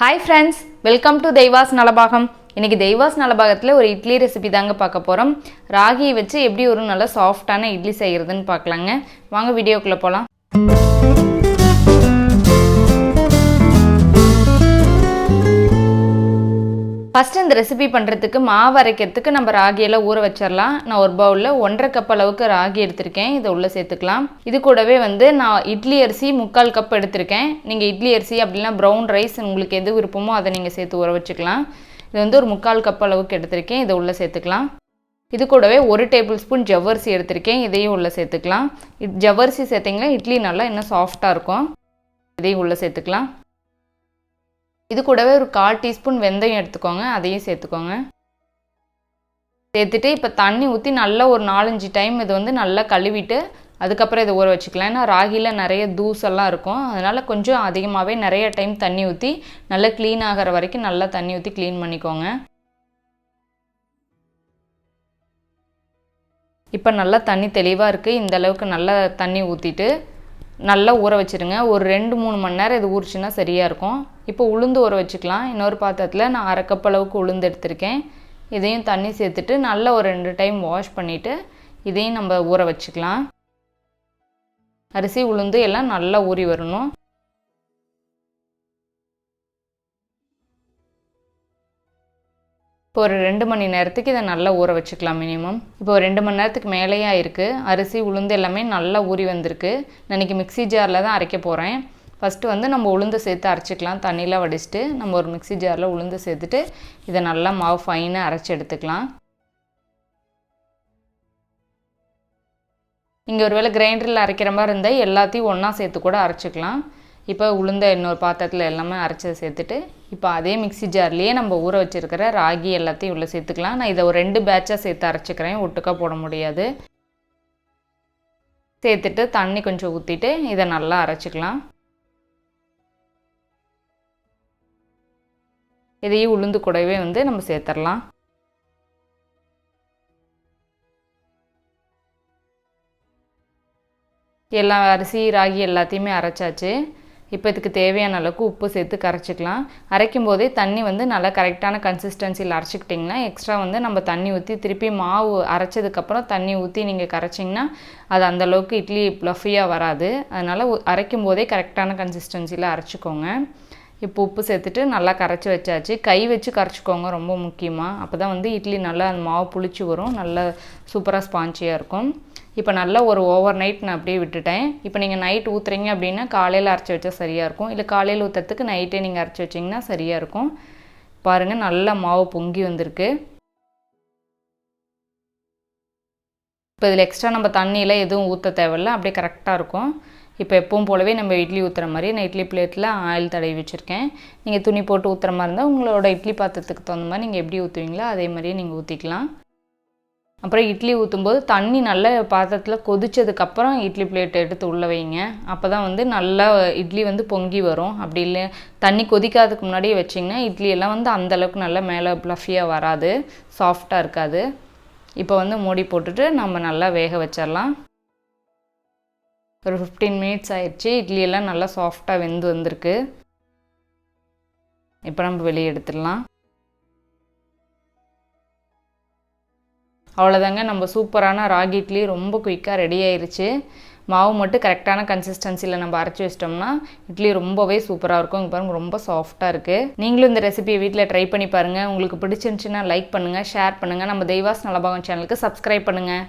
Hi friends, welcome to தெய்வாஸ் Nalabagam. இன்னைக்கு தெய்வாஸ் நலபாகத்துல ஒரு idli recipe தாங்க பார்க்க போறோம். ராகியை வச்சு எப்படி ஒரு நல்ல சாஃப்ட்டான இட்லி செய்யறதுன்னு பார்க்கலாங்க. வாங்க வீடியோக்குள்ள போலாம். ஃபர்ஸ்ட் இந்த ரெசிபி பண்ணுறதுக்கு மாவு அரைக்கிறதுக்கு நம்ம ராகியெல்லாம் ஊற வச்சிடலாம். நான் ஒரு பவுலில் 1.5 கப் அளவுக்கு ராகி எடுத்திருக்கேன். இதை உள்ளே சேர்த்துக்கலாம். இது கூடவே நான் இட்லி அரிசி 3/4 கப் எடுத்திருக்கேன். நீங்கள் இட்லி அரிசி அப்படின்னா ப்ரௌன் ரைஸ் உங்களுக்கு எது விருப்பமோ அதை நீங்கள் சேர்த்து ஊற வச்சுக்கலாம். இது ஒரு 3/4 கப் அளவுக்கு எடுத்திருக்கேன். இதை உள்ளே சேர்த்துக்கலாம். இது கூடவே 1 டேபிள் ஸ்பூன் ஜவ்வரிசி எடுத்திருக்கேன். இதையும் உள்ளே சேர்த்துக்கலாம். ஜவ்வரிசி சேர்த்திங்கன்னா இட்லி நல்லா இன்னும் சாஃப்டாக இருக்கும். இதையும் உள்ளே சேர்த்துக்கலாம். இது கூடவே ஒரு 1/4 டீஸ்பூன் வெந்தயம் எடுத்துக்கோங்க. அதையும் சேர்த்துக்கோங்க. சேர்த்துட்டு இப்போ தண்ணி ஊற்றி நல்லா ஒரு 4-5 டைம் இது நல்லா கழுவிட்டு அதுக்கப்புறம் இதை ஊற வச்சுக்கலாம். ஏன்னா ராகியில் நிறைய தூசெல்லாம் இருக்கும். அதனால் கொஞ்சம் அதிகமாகவே நிறைய டைம் தண்ணி ஊற்றி நல்லா க்ளீன் ஆகிற வரைக்கும் நல்லா தண்ணி ஊற்றி க்ளீன் பண்ணிக்கோங்க. இப்போ நல்லா தண்ணி தெளிவாக இருக்குது. இந்த அளவுக்கு நல்லா தண்ணி ஊற்றிட்டு நல்லா ஊற வச்சுருங்க. ஒரு 2-3 மணி நேரம் இது ஊறிச்சுன்னா சரியாக இருக்கும். இப்போ உளுந்து ஊற வச்சுக்கலாம். இன்னொரு பாத்திரத்தில் நான் 1/2 கப் அளவுக்கு உளுந்து எடுத்திருக்கேன். இதையும் தண்ணி சேர்த்துட்டு நல்லா ஒரு 2 டைம் வாஷ் பண்ணிவிட்டு இதையும் நம்ம ஊற வச்சுக்கலாம். அரிசி உளுந்து எல்லாம் நல்லா ஊறி வரணும். இப்போ ஒரு 2 மணி நேரத்துக்கு இதை நல்லா ஊற வச்சுக்கலாம் மினிமம். இப்போ ஒரு 2 மணி நேரத்துக்கு மேலேயே இருக்குது. அரிசி உளுந்து எல்லாமே நல்லா ஊறி வந்திருக்கு. நான் இன்றைக்கி மிக்ஸி ஜாரில் தான் அரைக்க போகிறேன். ஃபஸ்ட்டு நம்ம உளுந்து சேர்த்து அரைச்சிக்கலாம். தண்ணியில் வடிச்சிட்டு நம்ம ஒரு மிக்ஸி ஜாரில் உளுந்து சேர்த்துட்டு இதை நல்லா மாவு ஃபைனாக அரைச்சி எடுத்துக்கலாம். இங்கே ஒரு வேளை கிரைண்டரில் அரைக்கிற மாதிரி இருந்தால் எல்லாத்தையும் ஒன்றா சேர்த்து கூட அரைச்சிக்கலாம். இப்போ உளுந்த இன்னொரு பாத்திரத்தில் எல்லாமே அரைச்சதை சேர்த்துட்டு இப்போ அதே மிக்ஸி ஜார்லேயே நம்ம ஊற வச்சுருக்கிற ராகி எல்லாத்தையும் உள்ளே சேர்த்துக்கலாம். நான் இதை ஒரு 2 பேட்சாக சேர்த்து அரைச்சிக்கிறேன். ஒட்டுக்கா போட முடியாது. சேர்த்துட்டு தண்ணி கொஞ்சம் ஊற்றிட்டு இதை நல்லா அரைச்சிக்கலாம். இதையும் உளுந்து கூடவே நம்ம சேர்த்துடலாம். எல்லா அரிசி ராகி எல்லாத்தையுமே அரைச்சாச்சு. இப்போ இதுக்கு தேவையான அளவுக்கு உப்பு சேர்த்து கரைச்சிக்கலாம். அரைக்கும் போதே தண்ணி நல்லா கரெக்டான கன்சிஸ்டன்சியில் அரைச்சிக்கிட்டிங்கன்னா எக்ஸ்ட்ரா நம்ம தண்ணி ஊற்றி திருப்பி மாவு அரைச்சதுக்கப்புறம் தண்ணி ஊற்றி நீங்கள் கரைச்சிங்கன்னா அது அந்தளவுக்கு இட்லி ப்ளஃபியாக வராது. அதனால் அரைக்கும் போதே கரெக்டான கன்சிஸ்டன்சியில் அரைச்சிக்கோங்க. இப்போ உப்பு சேர்த்துட்டு நல்லா கரைச்சி வச்சாச்சு. கை வச்சு கரைச்சிக்கோங்க ரொம்ப முக்கியமாக. அப்போ தான் இட்லி நல்லா அந்த மாவு புளிச்சு வரும். நல்லா சூப்பராக ஸ்பான்ச்சியாக இருக்கும். இப்போ நல்லா ஒரு ஓவர் நைட் நான் அப்படியே விட்டுட்டேன். இப்போ நீங்கள் நைட் ஊற்றுறீங்க அப்படின்னா காலையில் அரைச்சி வச்சா சரியாக இருக்கும். இல்லை காலையில் ஊற்றுறதுக்கு நைட்டே நீங்கள் அரைச்சி வச்சிங்கன்னா சரியாக இருக்கும். பாருங்கள் நல்லா மாவு பொங்கி வந்திருக்கு. இப்போ இதில் எக்ஸ்ட்ரா நம்ம தண்ணியில் எதுவும் ஊற்ற தேவையில்லை. அப்படியே கரெக்டாக இருக்கும். இப்போ எப்பவும் போலவே நம்ம இட்லி ஊற்றுற மாதிரி நான் இட்லி பிளேட்டில் ஆயில் தடவி வச்சுருக்கேன். நீங்கள் துணி போட்டு ஊற்றுற மாதிரி இருந்தால் உங்களோட இட்லி பாத்திரத்துக்கு தகுந்த மாதிரி நீங்கள் எப்படி ஊற்றுவீங்களோ அதே மாதிரியே நீங்கள் ஊற்றிக்கலாம். அப்புறம் இட்லி ஊற்றும்போது தண்ணி நல்ல பாத்திரத்தில் கொதிச்சதுக்கப்புறம் இட்லி பிளேட் எடுத்து உள்ளே வைங்க. அப்போ தான் நல்லா இட்லி பொங்கி வரும். அப்படி இல்லை தண்ணி கொதிக்காததுக்கு முன்னாடியே வச்சிங்கன்னா இட்லியெல்லாம் அந்தளவுக்கு நல்லா மேலே ப்ளஃபியாக வராது, சாஃப்டாக இருக்காது. இப்போ மூடி போட்டுட்டு நம்ம நல்லா வேக வச்சிடலாம். ஒரு 15 மினிட்ஸ் ஆயிடுச்சு. இட்லியெல்லாம் நல்லா சாஃப்டாக வெந்து வந்திருக்கு. இப்போ நம்ம வெளியே எடுத்துடலாம். அவ்வளோதாங்க, நம்ம சூப்பரான ராகி இட்லி ரொம்ப குயிக்காக ரெடி ஆயிடுச்சு. மாவு மட்டும் கரெக்டான கன்சிஸ்டன்சியில் நம்ம அரைச்சி வச்சிட்டோம்னா இட்லி ரொம்பவே சூப்பராக இருக்கும். இங்கே பாருங்கள் ரொம்ப சாஃப்டாக இருக்குது. நீங்களும் இந்த ரெசிபியை வீட்டில் ட்ரை பண்ணி பாருங்கள். உங்களுக்கு பிடிச்சிருந்துச்சின்னா லைக் பண்ணுங்கள், ஷேர் பண்ணுங்கள். நம்ம தெய்வாஸ் நலபாகம் சேனலுக்கு சப்ஸ்கிரைப் பண்ணுங்கள்.